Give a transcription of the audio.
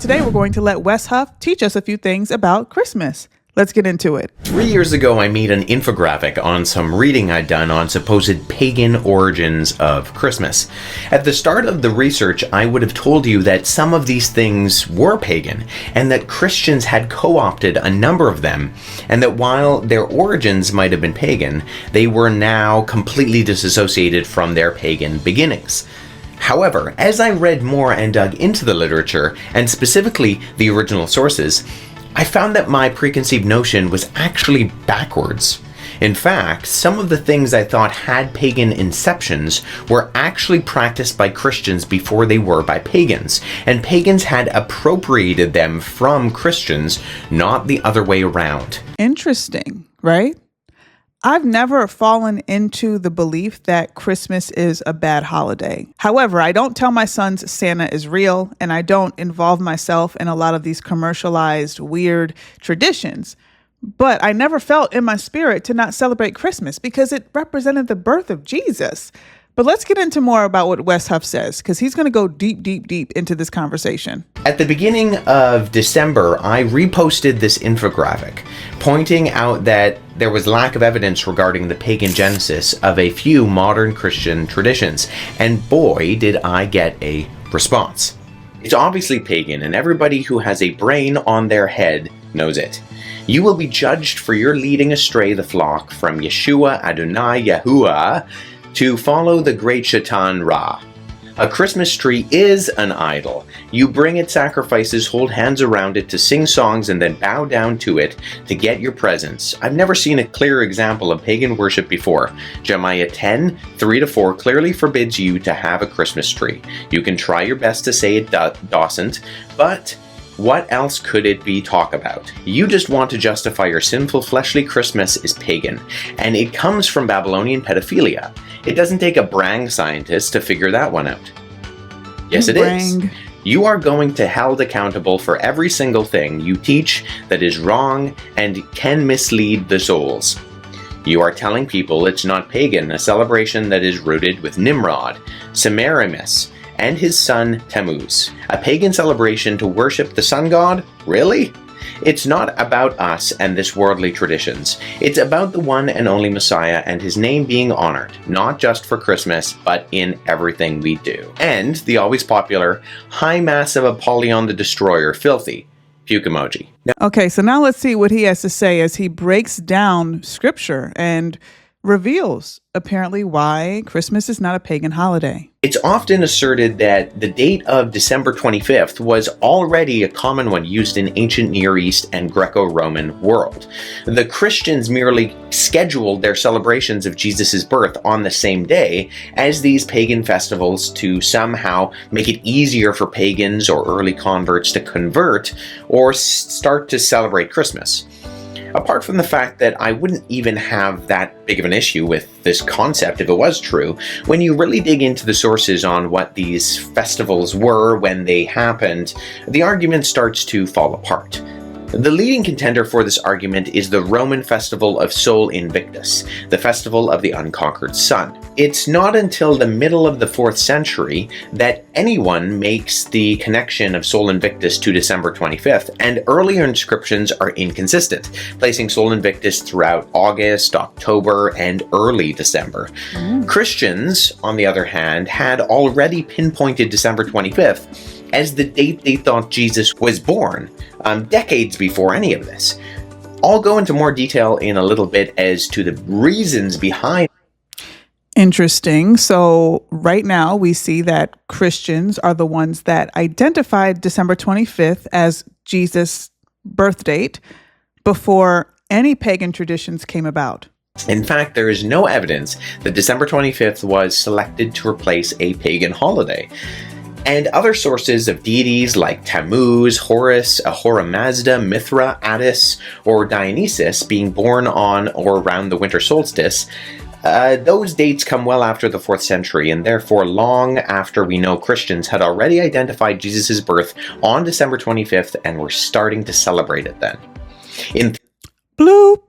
Today we're going to let Wes Huff teach us a few things about Christmas. Let's get into it. 3 years ago, I made an infographic on some reading I'd done on supposed pagan origins of Christmas. At the start of the research, I would have told you that some of these things were pagan, and that Christians had co-opted a number of them, and that while their origins might have been pagan, they were now completely disassociated from their pagan beginnings. However, as I read more and dug into the literature, and specifically the original sources, I found that my preconceived notion was actually backwards. In fact, some of the things I thought had pagan inceptions were actually practiced by Christians before they were by pagans, and pagans had appropriated them from Christians, not the other way around. Interesting, right? I've never fallen into the belief that Christmas is a bad holiday. However, I don't tell my sons Santa is real, and I don't involve myself in a lot of these commercialized, weird traditions. But I never felt in my spirit to not celebrate Christmas because it represented the birth of Jesus. But let's get into more about what Wes Huff says, because he's going to go deep into this conversation. At the beginning of December, I reposted this infographic, pointing out that there was lack of evidence regarding the pagan genesis of a few modern Christian traditions, and boy, did I get a response. It's obviously pagan, and everybody who has a brain on their head knows it. You will be judged for your leading astray the flock from Yeshua Adonai Yahuwah to follow the great Shaitan Ra. A Christmas tree is an idol. You bring it sacrifices, hold hands around it to sing songs, and then bow down to it to get your presents. I've never seen a clearer example of pagan worship before. Jeremiah 10, 3-4 clearly forbids you to have a Christmas tree. You can try your best to say it doesn't, but what else could it be talk about? You just want to justify your sinful fleshly Christmas is pagan, and it comes from Babylonian pedophilia. It doesn't take a brang scientist to figure that one out. Yes, it is. You are going to held accountable for every single thing you teach that is wrong and can mislead the souls. You are telling people it's not pagan, a celebration that is rooted with Nimrod, Semiramis, and his son Tammuz. A pagan celebration to worship the sun god? Really? It's not about us and this worldly traditions. It's about the one and only Messiah and his name being honored, not just for Christmas, but in everything we do. And the always popular High Mass of Apollyon the Destroyer, filthy. Puke emoji. Okay, so now let's see what he has to say as he breaks down scripture and reveals apparently why Christmas is not a pagan holiday. It's often asserted that the date of December 25th was already a common one used in ancient Near East and Greco-Roman world. The Christians merely scheduled their celebrations of Jesus' birth on the same day as these pagan festivals to somehow make it easier for pagans or early converts to convert or start to celebrate Christmas. Apart from the fact that I wouldn't even have that big of an issue with this concept if it was true, when you really dig into the sources on what these festivals were when they happened, the argument starts to fall apart. The leading contender for this argument is the Roman festival of Sol Invictus, the festival of the unconquered sun. It's not until the middle of the 4th century that anyone makes the connection of Sol Invictus to December 25th, and earlier inscriptions are inconsistent, placing Sol Invictus throughout August, October, and early December. Christians, on the other hand, had already pinpointed December 25th as the date they thought Jesus was born, decades before any of this. I'll go into more detail in a little bit as to the reasons behind. Interesting. So right now we see that Christians are the ones that identified December 25th as Jesus' birth date before any pagan traditions came about. In fact, there is no evidence that December 25th was selected to replace a pagan holiday. And other sources of deities like Tammuz, Horus, Ahura Mazda, Mithra, Attis, or Dionysus being born on or around the winter solstice, those dates come well after the 4th century, and therefore long after we know Christians had already identified Jesus' birth on December 25th and were starting to celebrate it then. Bloop!